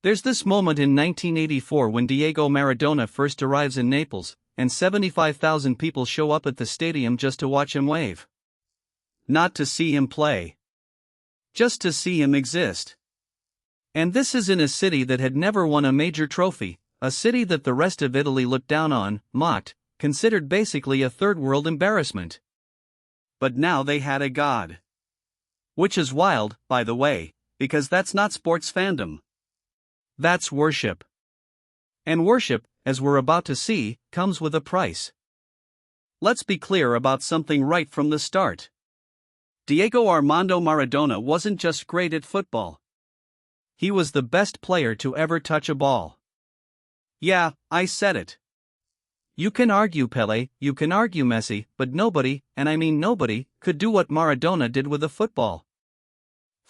There's this moment in 1984 when Diego Maradona first arrives in Naples, and 75,000 people show up at the stadium just to watch him wave. Not to see him play. Just to see him exist. And this is in a city that had never won a major trophy, a city that the rest of Italy looked down on, mocked, considered basically a third-world embarrassment. But now they had a god. Which is wild, by the way, because that's not sports fandom. That's worship. And worship, as we're about to see, comes with a price. Let's be clear about something right from the start. Diego Armando Maradona wasn't just great at football. He was the best player to ever touch a ball. Yeah, I said it. You can argue Pelé, you can argue Messi, but nobody, and I mean nobody, could do what Maradona did with a football.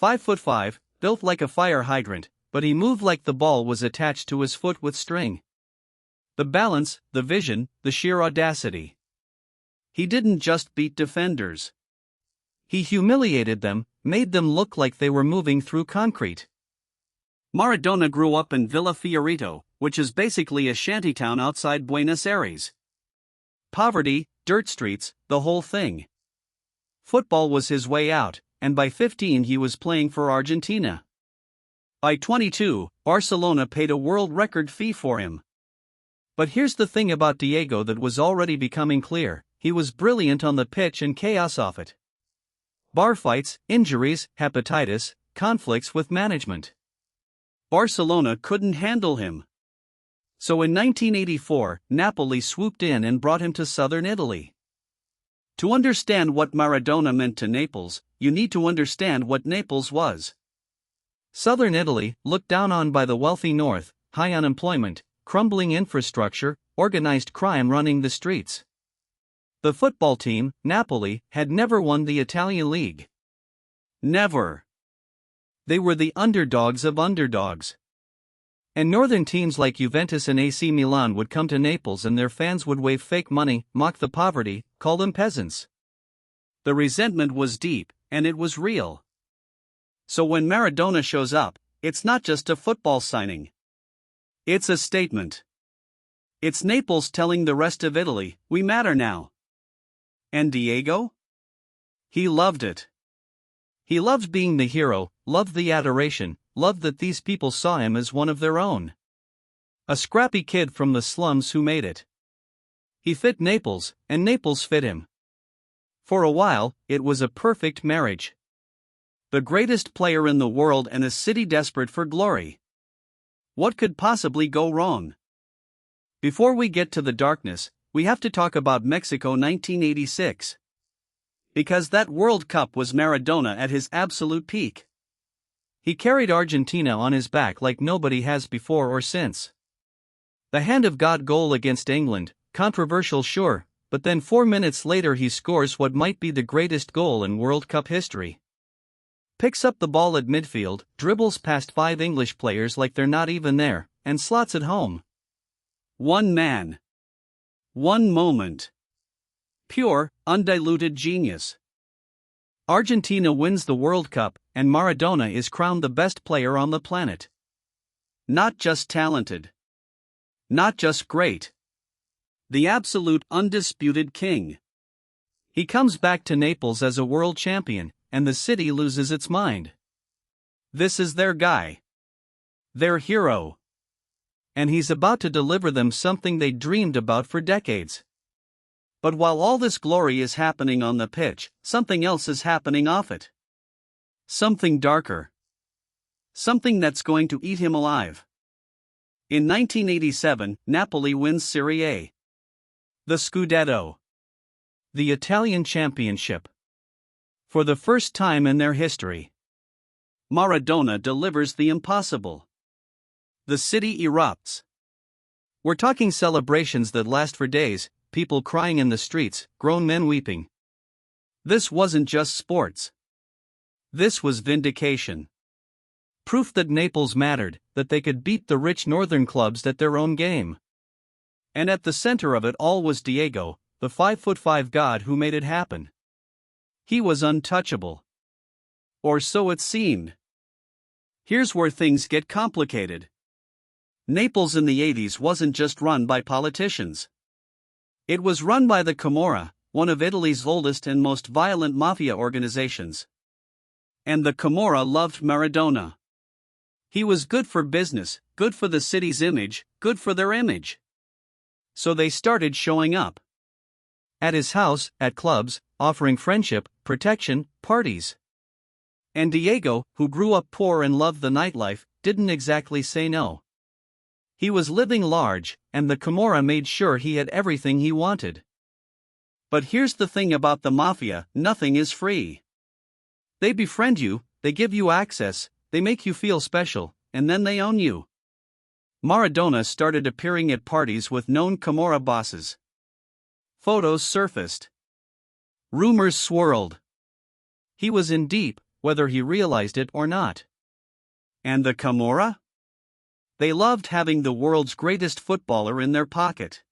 5'5", built like a fire hydrant, but he moved like the ball was attached to his foot with string. The balance, the vision, the sheer audacity. He didn't just beat defenders. He humiliated them, made them look like they were moving through concrete. Maradona grew up in Villa Fiorito, which is basically a shantytown outside Buenos Aires. Poverty, dirt streets, the whole thing. Football was his way out, and by 15 he was playing for Argentina. By 22, Barcelona paid a world record fee for him. But here's the thing about Diego that was already becoming clear: he was brilliant on the pitch and chaos off it. Bar fights, injuries, hepatitis, conflicts with management. Barcelona couldn't handle him. So in 1984, Napoli swooped in and brought him to southern Italy. To understand what Maradona meant to Naples, you need to understand what Naples was. Southern Italy, looked down on by the wealthy north, high unemployment, crumbling infrastructure, organized crime running the streets. The football team, Napoli, had never won the Italian league. Never. They were the underdogs of underdogs. And northern teams like Juventus and AC Milan would come to Naples and their fans would wave fake money, mock the poverty, call them peasants. The resentment was deep, and it was real. So when Maradona shows up, it's not just a football signing. It's a statement. It's Naples telling the rest of Italy, we matter now. And Diego? He loved it. He loved being the hero, loved the adoration, loved that these people saw him as one of their own. A scrappy kid from the slums who made it. He fit Naples, and Naples fit him. For a while, it was a perfect marriage. The greatest player in the world and a city desperate for glory. What could possibly go wrong? Before we get to the darkness, we have to talk about Mexico 1986. Because that World Cup was Maradona at his absolute peak. He carried Argentina on his back like nobody has before or since. The hand of God goal against England, controversial sure, but then 4 minutes later he scores what might be the greatest goal in World Cup history. Picks up the ball at midfield, dribbles past 5 English players like they're not even there, and slots it home. One man. One moment. Pure, undiluted genius. Argentina wins the World Cup, and Maradona is crowned the best player on the planet. Not just talented. Not just great. The absolute undisputed king. He comes back to Naples as a world champion, and the city loses its mind. This is their guy. Their hero. And he's about to deliver them something they dreamed about for decades. But while all this glory is happening on the pitch, something else is happening off it. Something darker. Something that's going to eat him alive. In 1987, Napoli wins Serie A. The Scudetto. The Italian championship. For the first time in their history. Maradona delivers the impossible. The city erupts. We're talking celebrations that last for days, people crying in the streets, grown men weeping. This wasn't just sports. This was vindication. Proof that Naples mattered, that they could beat the rich northern clubs at their own game. And at the center of it all was Diego, the 5'5" god who made it happen. He was untouchable. Or so it seemed. Here's where things get complicated. Naples in the 80s wasn't just run by politicians. It was run by the Camorra, one of Italy's oldest and most violent mafia organizations. And the Camorra loved Maradona. He was good for business, good for the city's image, good for their image. So they started showing up. At his house, at clubs, offering friendship, protection, parties. And Diego, who grew up poor and loved the nightlife, didn't exactly say no. He was living large, and the Camorra made sure he had everything he wanted. But here's the thing about the mafia: nothing is free. They befriend you, they give you access, they make you feel special, and then they own you. Maradona started appearing at parties with known Camorra bosses. Photos surfaced. Rumors swirled. He was in deep, whether he realized it or not. And the Camorra? They loved having the world's greatest footballer in their pocket.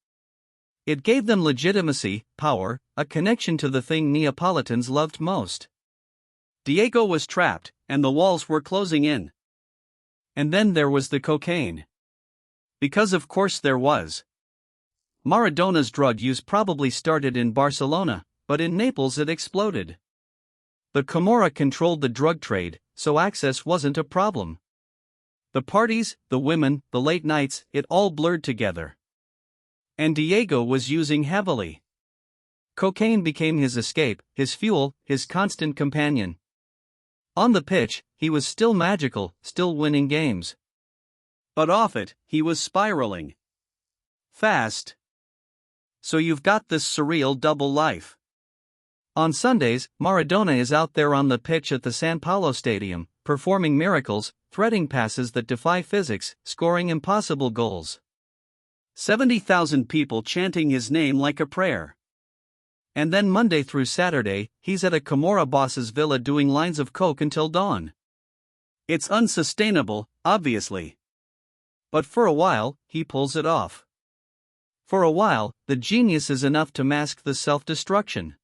It gave them legitimacy, power, a connection to the thing Neapolitans loved most. Diego was trapped, and the walls were closing in. And then there was the cocaine. Because of course there was. Maradona's drug use probably started in Barcelona, but in Naples it exploded. The Camorra controlled the drug trade, so access wasn't a problem. The parties, the women, the late nights, it all blurred together. And Diego was using heavily. Cocaine became his escape, his fuel, his constant companion. On the pitch, he was still magical, still winning games. But off it, he was spiraling. Fast. So you've got this surreal double life. On Sundays, Maradona is out there on the pitch at the San Paolo Stadium, performing miracles, threading passes that defy physics, scoring impossible goals. 70,000 people chanting his name like a prayer. And then Monday through Saturday, he's at a Camorra boss's villa doing lines of coke until dawn. It's unsustainable, obviously. But for a while, he pulls it off. For a while, the genius is enough to mask the self-destruction.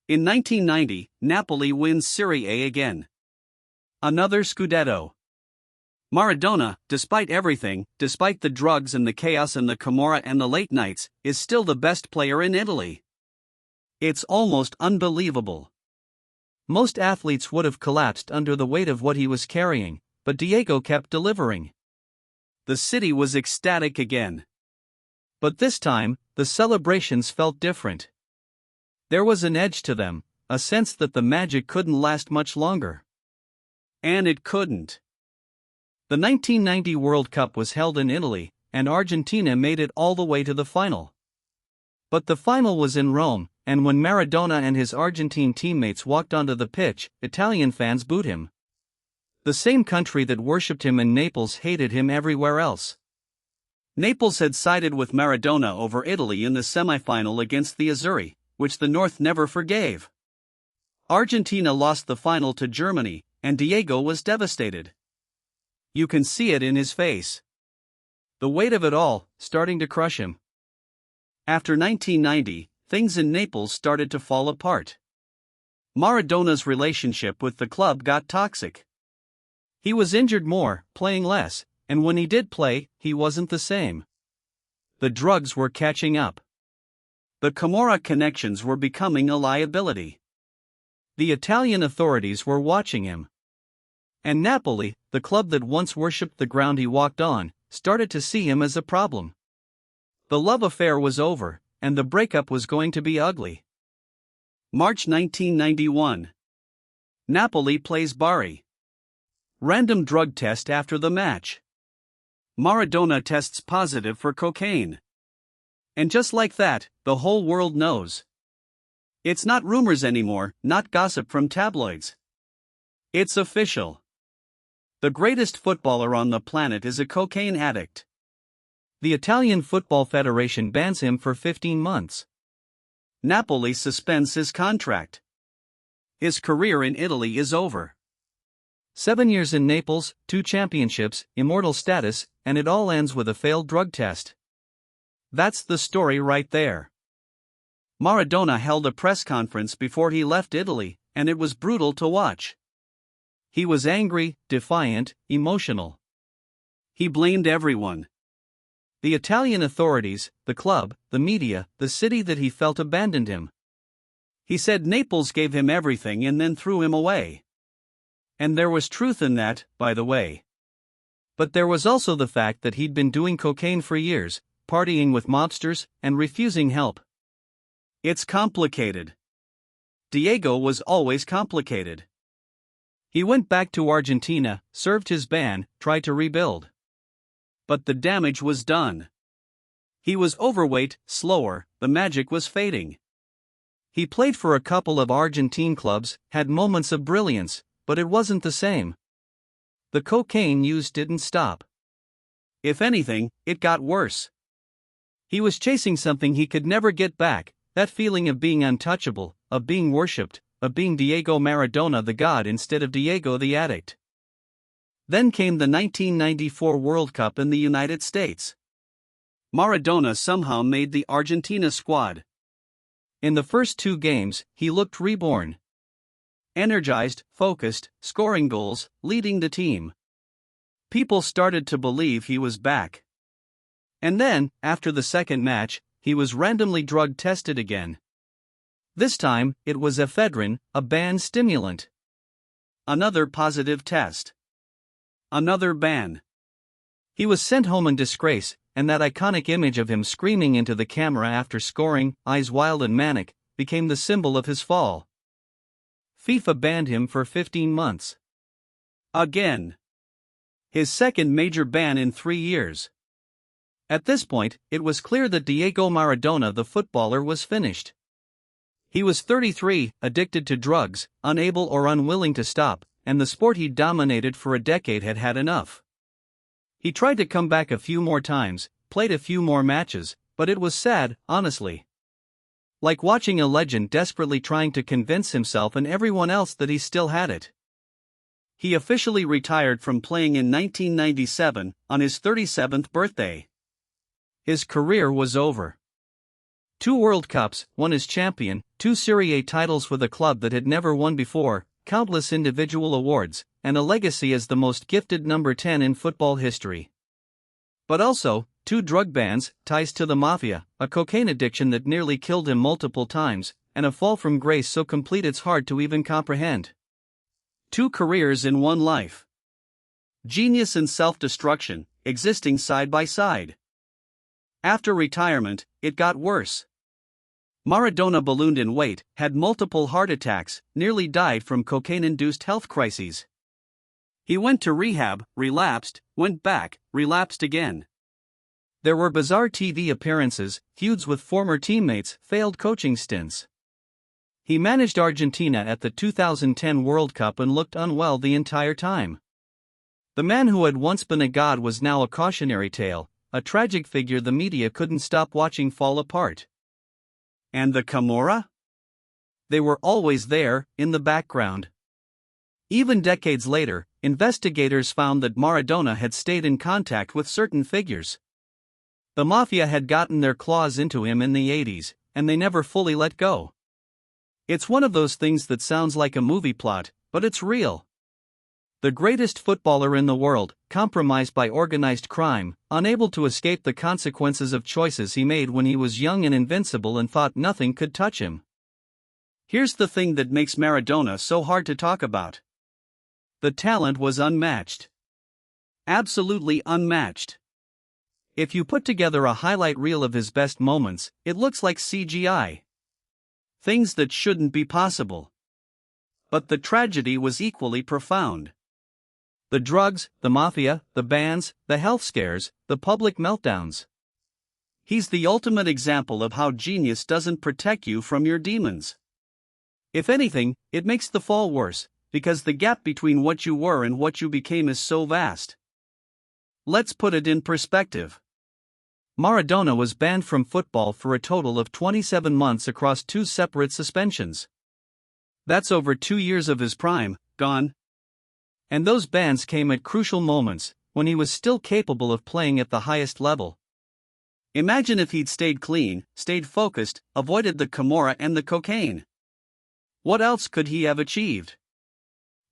In 1990, Napoli wins Serie A again. Another Scudetto. Maradona, despite everything, despite the drugs and the chaos and the Camorra and the late nights, is still the best player in Italy. It's almost unbelievable. Most athletes would have collapsed under the weight of what he was carrying, but Diego kept delivering. The city was ecstatic again. But this time, the celebrations felt different. There was an edge to them, a sense that the magic couldn't last much longer. And it couldn't. The 1990 World Cup was held in Italy, and Argentina made it all the way to the final. But the final was in Rome, and when Maradona and his Argentine teammates walked onto the pitch, Italian fans booed him. The same country that worshipped him in Naples hated him everywhere else. Naples had sided with Maradona over Italy in the semifinal against the Azzurri, which the North never forgave. Argentina lost the final to Germany, and Diego was devastated. You can see it in his face. The weight of it all, starting to crush him. After 1990, things in Naples started to fall apart. Maradona's relationship with the club got toxic. He was injured more, playing less, and when he did play, he wasn't the same. The drugs were catching up. The Camorra connections were becoming a liability. The Italian authorities were watching him. And Napoli, the club that once worshipped the ground he walked on, started to see him as a problem. The love affair was over, and the breakup was going to be ugly. March 1991. Napoli plays Bari. Random drug test after the match. Maradona tests positive for cocaine. And just like that, the whole world knows. It's not rumors anymore, not gossip from tabloids. It's official. The greatest footballer on the planet is a cocaine addict. The Italian Football Federation bans him for 15 months. Napoli suspends his contract. His career in Italy is over. 7 years in Naples, 2 championships, immortal status, and it all ends with a failed drug test. That's the story right there. Maradona held a press conference before he left Italy, and it was brutal to watch. He was angry, defiant, emotional. He blamed everyone. The Italian authorities, the club, the media, the city that he felt abandoned him. He said Naples gave him everything and then threw him away. And there was truth in that, by the way. But there was also the fact that he'd been doing cocaine for years, partying with mobsters, and refusing help. It's complicated. Diego was always complicated. He went back to Argentina, served his ban, tried to rebuild. But the damage was done. He was overweight, slower, the magic was fading. He played for a couple of Argentine clubs, had moments of brilliance, but it wasn't the same. The cocaine use didn't stop. If anything, it got worse. He was chasing something he could never get back, that feeling of being untouchable, of being worshipped, of being Diego Maradona the god instead of Diego the addict. Then came the 1994 World Cup in the United States. Maradona somehow made the Argentina squad. In the first 2 games, he looked reborn. Energized, focused, scoring goals, leading the team. People started to believe he was back. And then, after the second match, he was randomly drug tested again. This time, it was ephedrine, a banned stimulant. Another positive test. Another ban. He was sent home in disgrace, and that iconic image of him screaming into the camera after scoring, eyes wild and manic, became the symbol of his fall. FIFA banned him for 15 months. Again. His second major ban in 3 years. At this point, it was clear that Diego Maradona the footballer was finished. He was 33, addicted to drugs, unable or unwilling to stop, and the sport he dominated for a decade had had enough. He tried to come back a few more times, played a few more matches, but it was sad, honestly. Like watching a legend desperately trying to convince himself and everyone else that he still had it. He officially retired from playing in 1997, on his 37th birthday. His career was over. 2 World Cups, one as champion, 2 Serie A titles with a club that had never won before, countless individual awards, and a legacy as the most gifted number 10 in football history. But also, 2 drug bans, ties to the Mafia, a cocaine addiction that nearly killed him multiple times, and a fall from grace so complete it's hard to even comprehend. 2 careers in one life. Genius and self-destruction, existing side by side. After retirement, it got worse. Maradona ballooned in weight, had multiple heart attacks, nearly died from cocaine-induced health crises. He went to rehab, relapsed, went back, relapsed again. There were bizarre TV appearances, feuds with former teammates, failed coaching stints. He managed Argentina at the 2010 World Cup and looked unwell the entire time. The man who had once been a god was now a cautionary tale, a tragic figure the media couldn't stop watching fall apart. And the Camorra? They were always there, in the background. Even decades later, investigators found that Maradona had stayed in contact with certain figures. The Mafia had gotten their claws into him in the 80s, and they never fully let go. It's one of those things that sounds like a movie plot, but it's real. The greatest footballer in the world, compromised by organized crime, unable to escape the consequences of choices he made when he was young and invincible and thought nothing could touch him. Here's the thing that makes Maradona so hard to talk about. The talent was unmatched. Absolutely unmatched. If you put together a highlight reel of his best moments, it looks like CGI. Things that shouldn't be possible. But the tragedy was equally profound. The drugs, the Mafia, the bans, the health scares, the public meltdowns. He's the ultimate example of how genius doesn't protect you from your demons. If anything, it makes the fall worse, because the gap between what you were and what you became is so vast. Let's put it in perspective. Maradona was banned from football for a total of 27 months across 2 separate suspensions. That's over 2 years of his prime, gone. And those bans came at crucial moments, when he was still capable of playing at the highest level. Imagine if he'd stayed clean, stayed focused, avoided the Camorra and the cocaine. What else could he have achieved?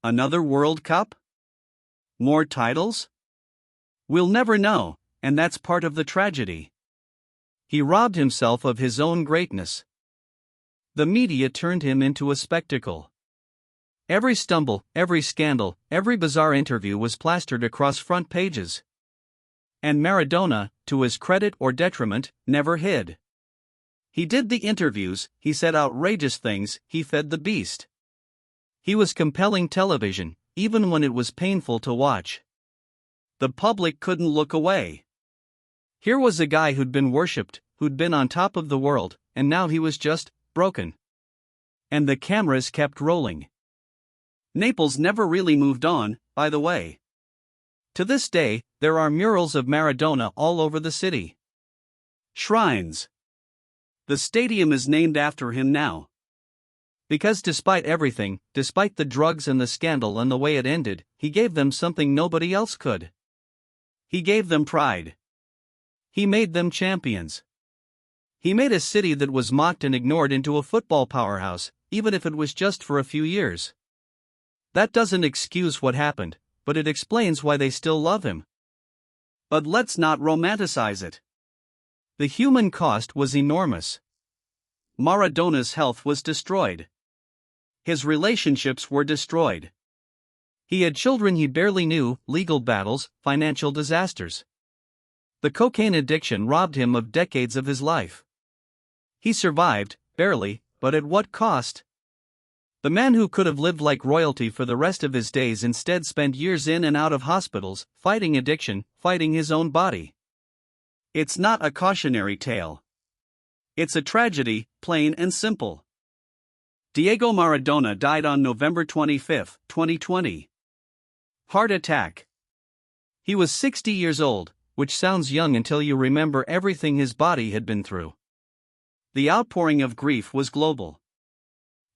Another World Cup? More titles? We'll never know, and that's part of the tragedy. He robbed himself of his own greatness. The media turned him into a spectacle. Every stumble, every scandal, every bizarre interview was plastered across front pages. And Maradona, to his credit or detriment, never hid. He did the interviews, he said outrageous things, he fed the beast. He was compelling television, even when it was painful to watch. The public couldn't look away. Here was a guy who'd been worshipped, who'd been on top of the world, and now he was just broken. And the cameras kept rolling. Naples never really moved on, by the way. To this day, there are murals of Maradona all over the city. Shrines. The stadium is named after him now. Because despite everything, despite the drugs and the scandal and the way it ended, he gave them something nobody else could. He gave them pride. He made them champions. He made a city that was mocked and ignored into a football powerhouse, even if it was just for a few years. That doesn't excuse what happened, but it explains why they still love him. But let's not romanticize it. The human cost was enormous. Maradona's health was destroyed. His relationships were destroyed. He had children he barely knew, legal battles, financial disasters. The cocaine addiction robbed him of decades of his life. He survived, barely, but at what cost? The man who could have lived like royalty for the rest of his days instead spent years in and out of hospitals, fighting addiction, fighting his own body. It's not a cautionary tale. It's a tragedy, plain and simple. Diego Maradona died on November 25, 2020. Heart attack. He was 60 years old, which sounds young until you remember everything his body had been through. The outpouring of grief was global.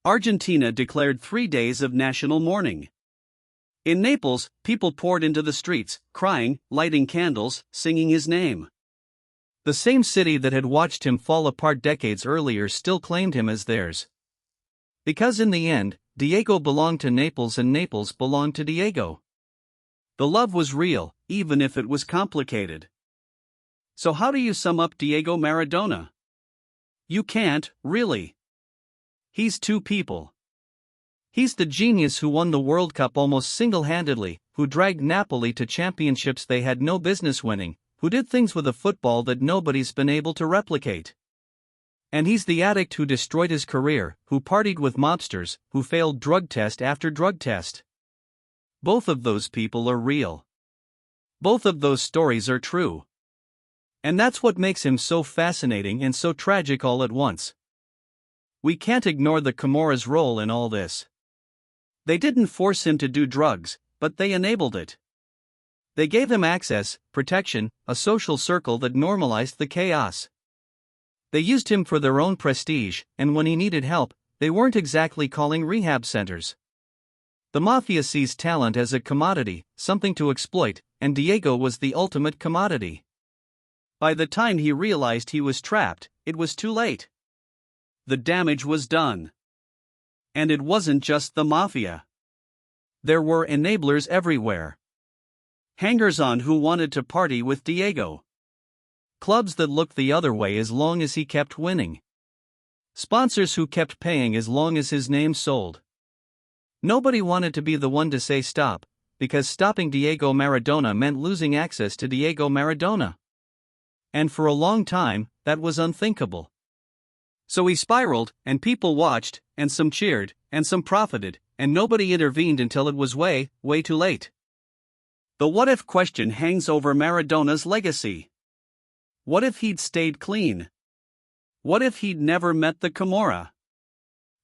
Argentina declared 3 days of national mourning. In Naples, people poured into the streets, crying, lighting candles, singing his name. The same city that had watched him fall apart decades earlier still claimed him as theirs. Because in the end, Diego belonged to Naples and Naples belonged to Diego. The love was real, even if it was complicated. So how do you sum up Diego Maradona? You can't, really. He's two people. He's the genius who won the World Cup almost single-handedly, who dragged Napoli to championships they had no business winning, who did things with a football that nobody's been able to replicate. And he's the addict who destroyed his career, who partied with mobsters, who failed drug test after drug test. Both of those people are real. Both of those stories are true. And that's what makes him so fascinating and so tragic all at once. We can't ignore the Camorra's role in all this. They didn't force him to do drugs, but they enabled it. They gave him access, protection, a social circle that normalized the chaos. They used him for their own prestige, and when he needed help, they weren't exactly calling rehab centers. The Mafia sees talent as a commodity, something to exploit, and Diego was the ultimate commodity. By the time he realized he was trapped, it was too late. The damage was done. And it wasn't just the Mafia. There were enablers everywhere. Hangers-on who wanted to party with Diego. Clubs that looked the other way as long as he kept winning. Sponsors who kept paying as long as his name sold. Nobody wanted to be the one to say stop, because stopping Diego Maradona meant losing access to Diego Maradona. And for a long time, that was unthinkable. So he spiraled, and people watched, and some cheered, and some profited, and nobody intervened until it was way, way too late. The what-if question hangs over Maradona's legacy. What if he'd stayed clean? What if he'd never met the Camorra?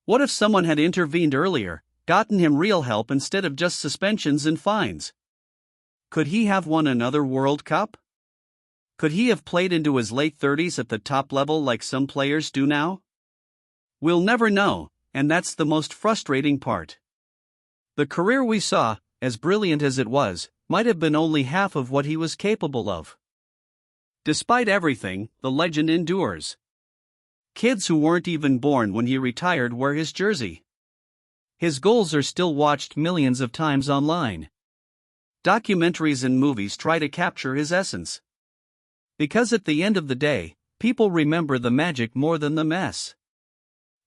What if someone had intervened earlier, gotten him real help instead of just suspensions and fines? Could he have won another World Cup? Could he have played into his late 30s at the top level like some players do now? We'll never know, and that's the most frustrating part. The career we saw, as brilliant as it was, might have been only half of what he was capable of. Despite everything, the legend endures. Kids who weren't even born when he retired wear his jersey. His goals are still watched millions of times online. Documentaries and movies try to capture his essence. Because at the end of the day, people remember the magic more than the mess.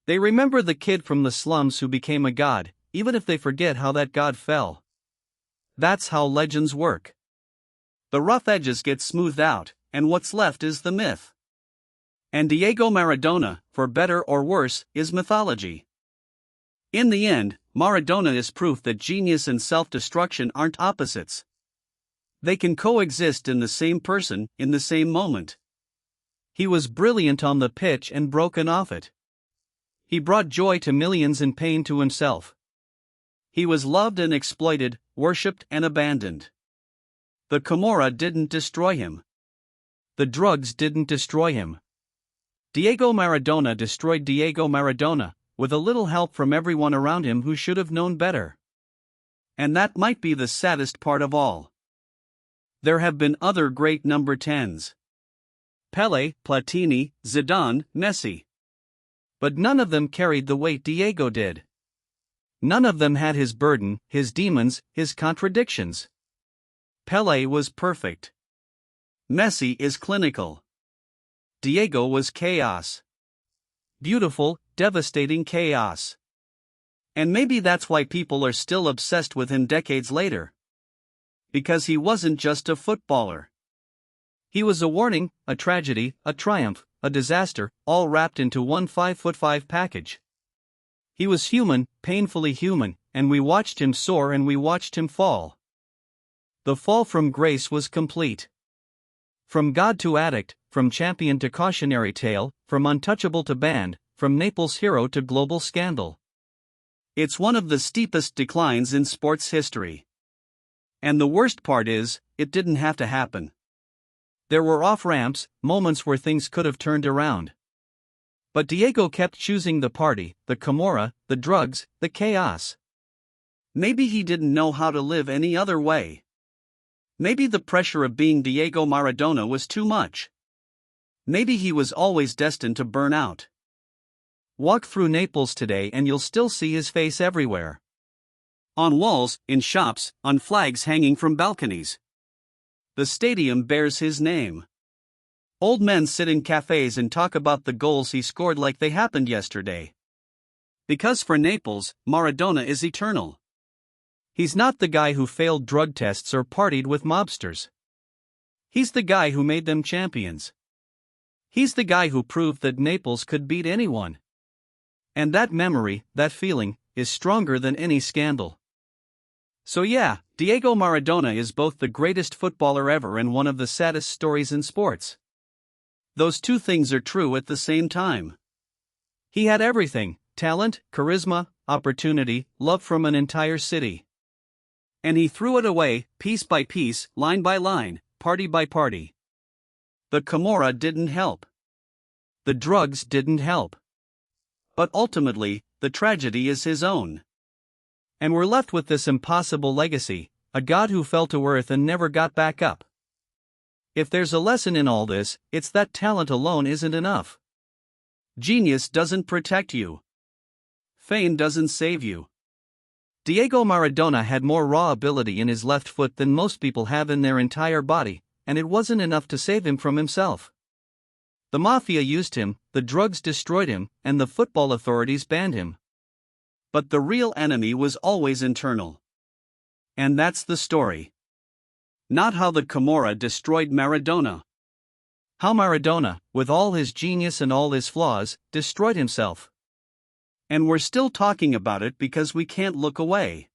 They remember the kid from the slums who became a god, even if they forget how that god fell. That's how legends work. The rough edges get smoothed out, and what's left is the myth. And Diego Maradona, for better or worse, is mythology. In the end, Maradona is proof that genius and self-destruction aren't opposites. They can coexist in the same person, in the same moment. He was brilliant on the pitch and broken off it. He brought joy to millions and pain to himself. He was loved and exploited, worshipped and abandoned. The Camorra didn't destroy him. The drugs didn't destroy him. Diego Maradona destroyed Diego Maradona, with a little help from everyone around him who should have known better. And that might be the saddest part of all. There have been other great number 10s. Pelé, Platini, Zidane, Messi. But none of them carried the weight Diego did. None of them had his burden, his demons, his contradictions. Pelé was perfect. Messi is clinical. Diego was chaos. Beautiful, devastating chaos. And maybe that's why people are still obsessed with him decades later. Because he wasn't just a footballer. He was a warning, a tragedy, a triumph, a disaster, all wrapped into one 5'5" package. He was human, painfully human, and we watched him soar and we watched him fall. The fall from grace was complete. From god to addict, from champion to cautionary tale, from untouchable to banned, from Naples hero to global scandal. It's one of the steepest declines in sports history. And the worst part is, it didn't have to happen. There were off-ramps, moments where things could have turned around. But Diego kept choosing the party, the Camorra, the drugs, the chaos. Maybe he didn't know how to live any other way. Maybe the pressure of being Diego Maradona was too much. Maybe he was always destined to burn out. Walk through Naples today and you'll still see his face everywhere. On walls, in shops, on flags hanging from balconies. The stadium bears his name. Old men sit in cafes and talk about the goals he scored like they happened yesterday. Because for Naples, Maradona is eternal. He's not the guy who failed drug tests or partied with mobsters. He's the guy who made them champions. He's the guy who proved that Naples could beat anyone. And that memory, that feeling, is stronger than any scandal. So yeah, Diego Maradona is both the greatest footballer ever and one of the saddest stories in sports. Those two things are true at the same time. He had everything: talent, charisma, opportunity, love from an entire city. And he threw it away, piece by piece, line by line, party by party. The Camorra didn't help. The drugs didn't help. But ultimately, the tragedy is his own. And we're left with this impossible legacy, a god who fell to earth and never got back up. If there's a lesson in all this, it's that talent alone isn't enough. Genius doesn't protect you. Fame doesn't save you. Diego Maradona had more raw ability in his left foot than most people have in their entire body, and it wasn't enough to save him from himself. The Mafia used him, the drugs destroyed him, and the football authorities banned him. But the real enemy was always internal. And that's the story. Not how the Camorra destroyed Maradona. How Maradona, with all his genius and all his flaws, destroyed himself. And we're still talking about it because we can't look away.